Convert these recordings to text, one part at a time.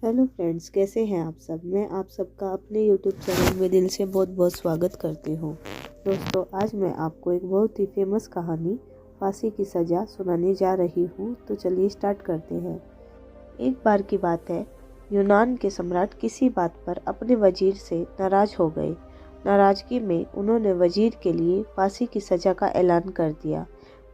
Hello friends, कैसे हैं आप सब। मैं आप सबका अपने यूट्यूब चैनल में दिल से बहुत बहुत स्वागत करती हूँ। दोस्तों, आज मैं आपको एक बहुत ही फेमस कहानी फांसी की सज़ा सुनाने जा रही हूँ। तो चलिए स्टार्ट करते हैं। एक बार की बात है, यूनान के सम्राट किसी बात पर अपने वजीर से नाराज हो गए। नाराजगी में उन्होंने वजीर के लिए फांसी की सज़ा का ऐलान कर दिया।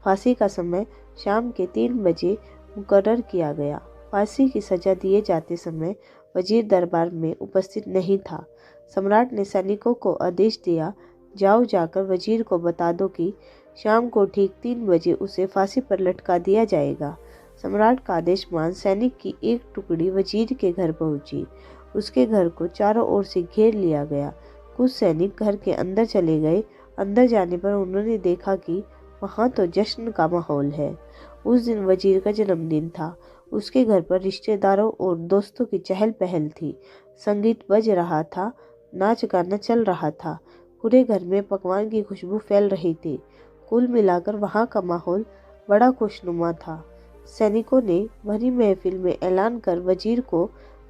फांसी का समय शाम के 3 बजे मुकर्रर किया गया। फांसी की सज़ा दिए जाते समय वजीर दरबार में उपस्थित नहीं था। सम्राट ने सैनिकों को आदेश दिया, जाओ जाकर वजीर को बता दो कि शाम को ठीक 3 बजे उसे फांसी पर लटका दिया जाएगा। सम्राट का आदेश मान सैनिक की एक टुकड़ी वजीर के घर पहुंची। उसके घर को चारों ओर से घेर लिया गया। कुछ सैनिक घर के अंदर चले गए। अंदर जाने पर उन्होंने देखा कि वहाँ तो जश्न का माहौल है। उस दिन वजीर का जन्मदिन था। उसके घर पर रिश्तेदारों और दोस्तों की चहल पहल थी। संगीत बज रहा था, नाच गाना चल रहा था। पूरे घर में पकवान की खुशबू फैल रही थी। कुल मिलाकर वहाँ का माहौल बड़ा खुशनुमा था। सैनिकों ने भरी महफिल में ऐलान कर वजीर को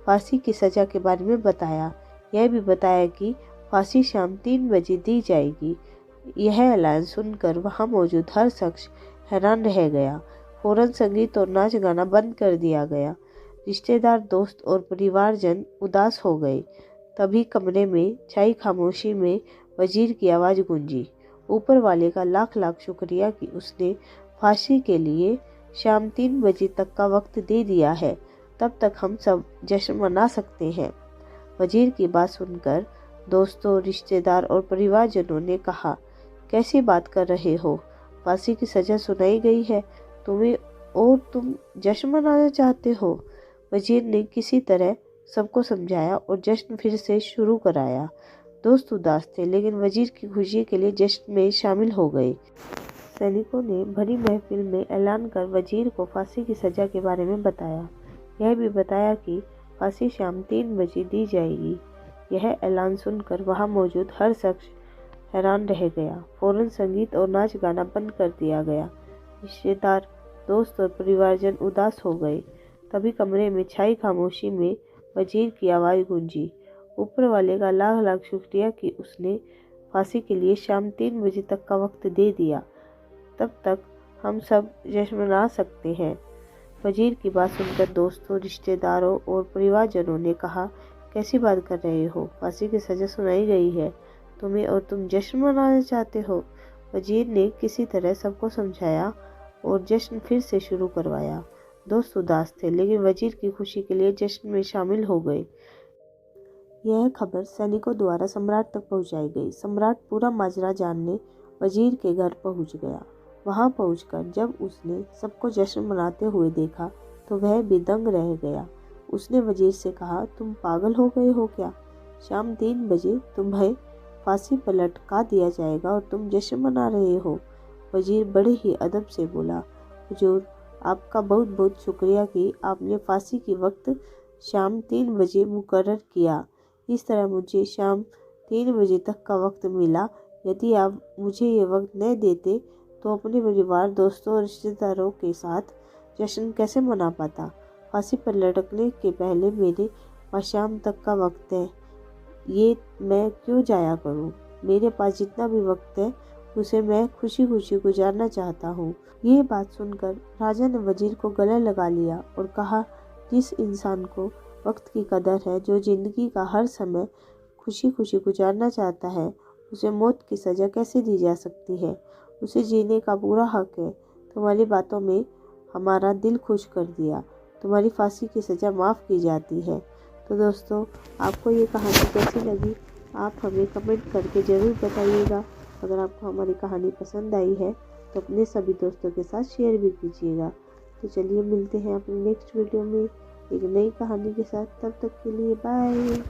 फांसी की सज़ा के बारे में बताया। यह भी बताया कि फांसी शाम 3 बजे दी जाएगी। यह ऐलान सुनकर वहाँ मौजूद हर शख्स हैरान रह गया। फौरन संगीत और नाच गाना बंद कर दिया गया। रिश्तेदार, दोस्त और परिवारजन उदास हो गए। तभी कमरे में छाई खामोशी में वजीर की आवाज़ गूंजी, ऊपर वाले का लाख लाख शुक्रिया कि उसने फांसी के लिए शाम 3 बजे तक का वक्त दे दिया है। तब तक हम सब जश्न मना सकते हैं। वजीर की बात सुनकर दोस्तों, रिश्तेदार और परिवारजनों ने कहा, कैसी बात कर रहे हो। फांसी की सज़ा सुनाई गई है तुम्हें और तुम जश्न मनाना चाहते हो। वजीर ने किसी तरह सबको समझाया और जश्न फिर से शुरू कराया। दोस्त उदास थे, लेकिन वजीर की खुशी के लिए जश्न में शामिल हो गए। सैनिकों ने भरी महफिल में ऐलान कर वजीर को फांसी की सज़ा के बारे में बताया। यह भी बताया कि फांसी शाम 3 बजे दी जाएगी। यह ऐलान सुनकर वहाँ मौजूद हर शख्स हैरान रह गया। फौरन संगीत और नाच गाना बंद कर दिया गया। रिश्तेदार, दोस्त और परिवारजन उदास हो गए। तभी कमरे में छाई खामोशी में वजीर की आवाज़ गूंजी, ऊपर वाले का लाख लाख शुक्रिया कि उसने फांसी के लिए शाम 3 बजे तक का वक्त दे दिया। तब तक हम सब जश्न मना सकते हैं। वजीर की बात सुनकर दोस्तों, रिश्तेदारों और परिवारजनों ने कहा, कैसी बात कर रहे हो। फांसी की सज़ा सुनाई गई है तुम्हें और तुम जश्न मनाना चाहते हो। वजीर ने किसी तरह सबको समझाया और जश्न फिर से शुरू करवाया। दोस्त उदास थे, लेकिन वजीर की खुशी के लिए जश्न में शामिल हो गए। यह खबर सैनिकों द्वारा सम्राट तक पहुंचाई गई। सम्राट पूरा माजरा जानने वजीर के घर पहुंच गया। वहां पहुंचकर जब उसने सबको जश्न मनाते हुए देखा तो वह भी दंग रह गया। उसने वजीर से कहा, तुम पागल हो गए हो क्या। शाम 3 बजे तुम्हें फांसी पर लटका दिया जाएगा और तुम जश्न मना रहे हो। वजीर बड़े ही अदब से बोला, हुजूर, आपका बहुत बहुत शुक्रिया कि आपने फांसी की वक्त शाम 3 बजे मुकर्रर किया। इस तरह मुझे शाम 3 बजे तक का वक्त मिला। यदि आप मुझे ये वक्त न देते तो अपने परिवार, दोस्तों और रिश्तेदारों के साथ जश्न कैसे मना पाता। फांसी पर लटकने के पहले मेरे पास शाम तक का वक्त है। ये मैं क्यों जाया करूं। मेरे पास जितना भी वक्त है उसे मैं खुशी खुशी गुजारना चाहता हूँ। ये बात सुनकर राजा ने वजीर को गले लगा लिया और कहा, जिस इंसान को वक्त की कदर है, जो जिंदगी का हर समय खुशी खुशी गुजारना चाहता है, उसे मौत की सज़ा कैसे दी जा सकती है। उसे जीने का पूरा हक है। तुम्हारी बातों में हमारा दिल खुश कर दिया। तुम्हारी फांसी की सज़ा माफ़ की जाती है। तो दोस्तों, आपको ये कहानी कैसी लगी, आप हमें कमेंट करके ज़रूर बताइएगा। अगर आपको हमारी कहानी पसंद आई है तो अपने सभी दोस्तों के साथ शेयर भी कीजिएगा। तो चलिए मिलते हैं अपनी नेक्स्ट वीडियो में एक नई कहानी के साथ। तब तक के लिए बाय।